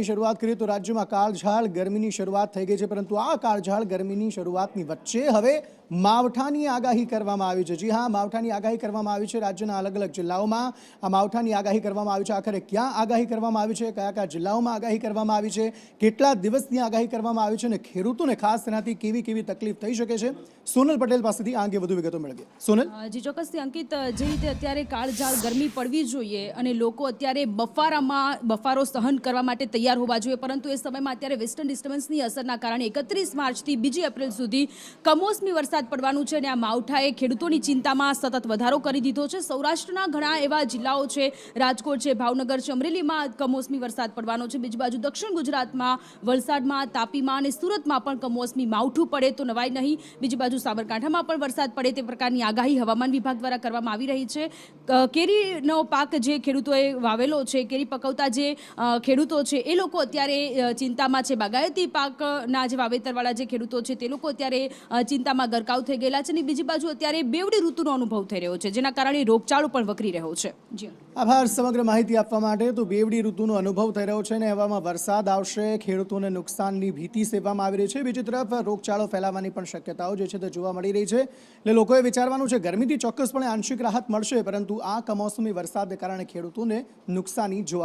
શરૂઆત કરીએ તો રાજ્યમાં કાળઝાળ ગરમીની શરૂઆત થઈ ગઈ છે, પરંતુ આ કાળઝાળ ગરમીની શરૂઆતની વચ્ચે હવે માવઠાની આગાહી કરવામાં આવી છે। જી હા, માવઠાની આગાહી કરવામાં આવી છે રાજ્યના અલગ અલગ જિલ્લાઓમાં। આ માવઠાની આગાહી કરવામાં આવી છે। આખરે ક્યાં આગાહી કરવામાં આવી છે, કયા કયા જિલ્લાઓમાં આગાહી કરવામાં આવી છે, કેટલા દિવસની આગાહી કરવામાં આવી છે અને ખેડૂતોને ખાસ તેનાથી કેવી કેવી તકલીફ થઈ શકે છે, સોનલ પટેલ પાસેથી આ અંગે વધુ વિગતો મેળવીએ। સોનલ જી ચોક્કસથી અંકિત, જે રીતે અત્યારે કાળઝાળ ગરમી પડવી જોઈએ અને લોકો અત્યારે બફારો સહન કરવા માટે તૈયાર હોવા જોઈએ, પરંતુ એ સમયમાં અત્યારે વેસ્ટર્ન ડિસ્ટર્બન્સની અસરના કારણે 31 માર્ચથી 2 એપ્રિલ સુધી કમોસમી વરસાદ પડવાનું છે અને આ માવઠાએ ખેડૂતોની ચિંતામાં સતત વધારો કરી દીધો છે। સૌરાષ્ટ્રના ઘણા એવા જિલ્લાઓ છે, રાજકોટ છે, ભાવનગર છે, અમરેલીમાં કમોસમી વરસાદ પડવાનો છે। બીજી બાજુ દક્ષિણ ગુજરાતમાં વલસાડમાં, તાપીમાં અને સુરતમાં પણ કમોસમી માવઠું પડે તો નવાઈ નહીં। બીજી બાજુ સાબરકાંઠામાં પણ વરસાદ પડે તે પ્રકારની આગાહી હવામાન વિભાગ દ્વારા કરવામાં આવી રહી છે। કેરીનો પાક જે ખેડૂતોએ વાવેલો છે, કેરી પકવતા જે ખેડૂતો છે એ લોકો અત્યારે ચિંતામાં છે। બાગાયતી પાકના જે વાવેતરવાળા જે ખેડૂતો છે તે લોકો અત્યારે ચિંતામાં ગરકાવ થઈ ગયેલા છે અને બીજી બાજુ અત્યારે બેવડી ઋતુનો અનુભવ થઈ રહ્યો છે, જેના કારણે રોગચાળો પણ વકરી રહ્યો છે। જી આભાર સમગ્ર માહિતી આપવા માટે। તો બેવડી ઋતુનો અનુભવ થઈ રહ્યો છે અને એવામાં વરસાદ આવશે, ખેડૂતોને નુકસાનની ભીતિ સેવવામાં આવી રહી છે। બીજી તરફ રોગચાળો ફેલાવાની પણ શક્યતાઓ જે છે તે જોવા મળી રહી છે। એટલે લોકોએ વિચારવાનું છે, ગરમીથી ચોક્કસપણે આંશિક રાહત મળશે, પરંતુ આ કમોસમી વરસાદને કારણે ખેડૂતોને નુકસાની જોવા